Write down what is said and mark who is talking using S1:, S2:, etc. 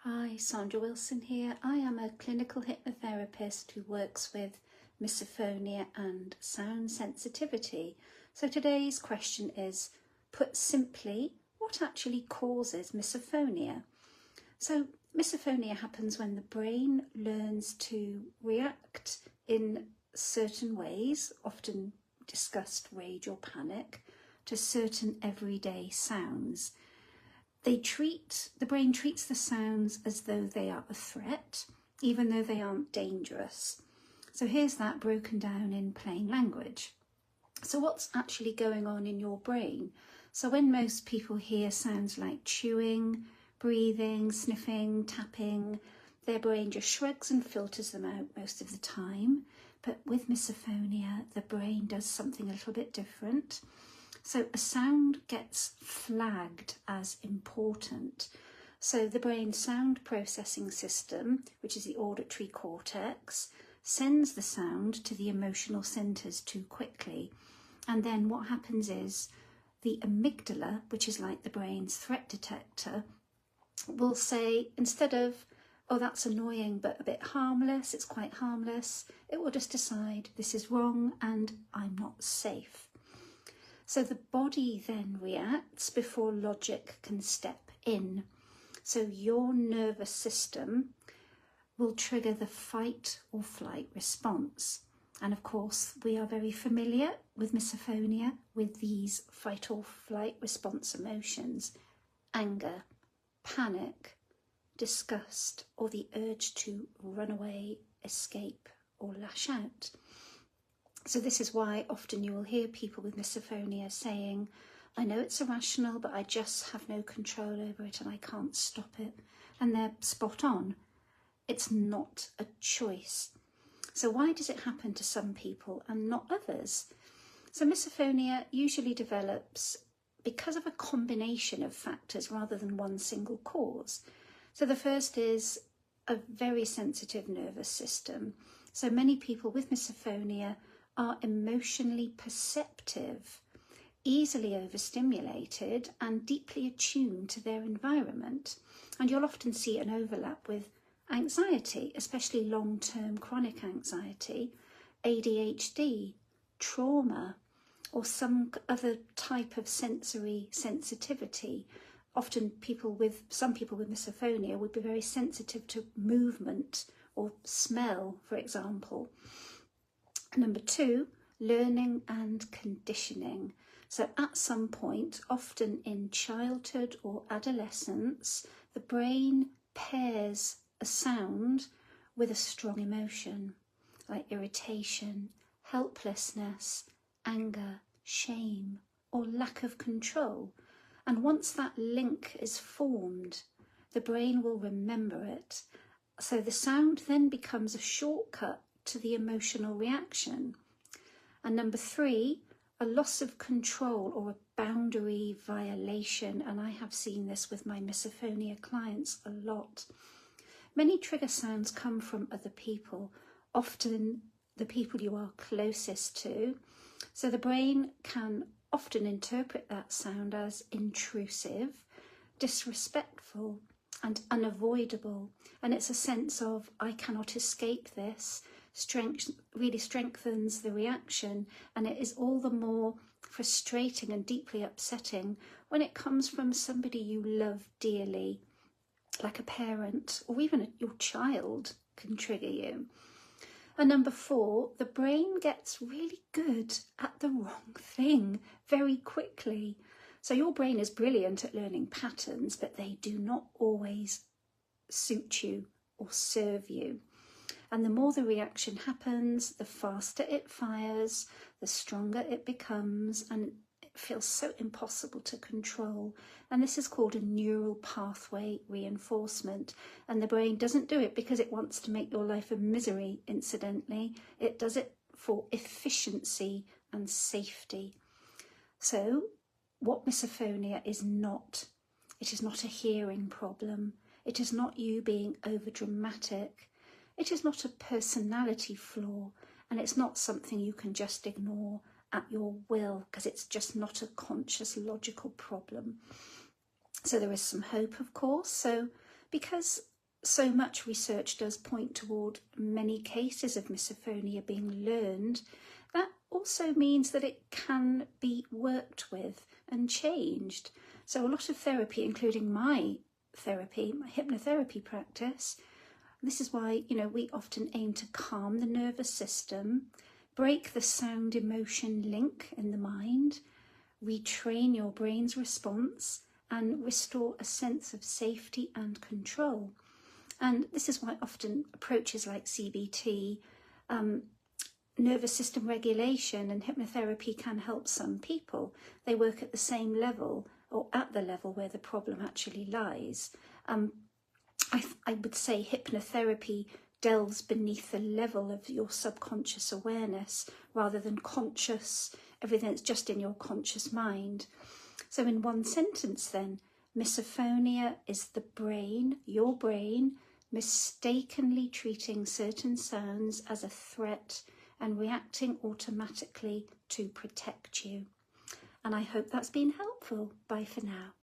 S1: Hi, Sandra Wilson here. I am a clinical hypnotherapist who works with misophonia and sound sensitivity. So today's question is, put simply, what actually causes misophonia? So misophonia happens when the brain learns to react in certain ways, often discussed rage or panic, to certain everyday sounds. The brain treats the sounds as though they are a threat, even though they aren't dangerous. So here's that broken down in plain language. So what's actually going on in your brain? So when most people hear sounds like chewing, breathing, sniffing, tapping, their brain just shrugs and filters them out most of the time. But with misophonia, the brain does something a little bit different. So a sound gets flagged as important. So the brain's sound processing system, which is the auditory cortex, sends the sound to the emotional centres too quickly. And then what happens is the amygdala, which is like the brain's threat detector, will say, instead of, oh, that's annoying but a bit harmless, it's quite harmless, it will just decide this is wrong and I'm not safe. So the body then reacts before logic can step in. So your nervous system will trigger the fight or flight response. And of course, we are very familiar with misophonia with these fight or flight response emotions: anger, panic, disgust, or the urge to run away, escape, or lash out. So this is why often you will hear people with misophonia saying, I know it's irrational, but I just have no control over it and I can't stop it. And they're spot on. It's not a choice. So why does it happen to some people and not others? So misophonia usually develops because of a combination of factors rather than one single cause. So the first is a very sensitive nervous system. So many people with misophonia are emotionally perceptive, easily overstimulated and deeply attuned to their environment. And you'll often see an overlap with anxiety, especially long-term chronic anxiety, ADHD, trauma, or some other type of sensory sensitivity. Often some people with misophonia would be very sensitive to movement or smell, for example. Number 2, learning and conditioning. So at some point, often in childhood or adolescence, the brain pairs a sound with a strong emotion, like irritation, helplessness, anger, shame, or lack of control. And once that link is formed, the brain will remember it. So the sound then becomes a shortcut to the emotional reaction. And number 3, a loss of control or a boundary violation. And I have seen this with my misophonia clients a lot. Many trigger sounds come from other people, often the people you are closest to. So the brain can often interpret that sound as intrusive, disrespectful, and unavoidable. And it's a sense of, I cannot escape this. Really strengthens the reaction, and it is all the more frustrating and deeply upsetting when it comes from somebody you love dearly, like a parent or even your child can trigger you. And number 4, the brain gets really good at the wrong thing very quickly. So your brain is brilliant at learning patterns, but they do not always suit you or serve you. And the more the reaction happens, the faster it fires, the stronger it becomes, and it feels so impossible to control. And this is called a neural pathway reinforcement. And the brain doesn't do it because it wants to make your life a misery, incidentally. It does it for efficiency and safety. So what misophonia is not, it is not a hearing problem. It is not you being overdramatic. It is not a personality flaw, and it's not something you can just ignore at your will, because it's just not a conscious, logical problem. So there is some hope, of course. So because so much research does point toward many cases of misophonia being learned, that also means that it can be worked with and changed. So a lot of therapy, including my therapy, my hypnotherapy practice, this is why, we often aim to calm the nervous system, break the sound-emotion link in the mind, retrain your brain's response, and restore a sense of safety and control. And this is why often approaches like CBT, nervous system regulation and hypnotherapy can help some people. They work at the same level, or at the level where the problem actually lies. I would say hypnotherapy delves beneath the level of your subconscious awareness rather than conscious, everything that's just in your conscious mind. So in one sentence then, misophonia is the brain, your brain, mistakenly treating certain sounds as a threat and reacting automatically to protect you. And I hope that's been helpful. Bye for now.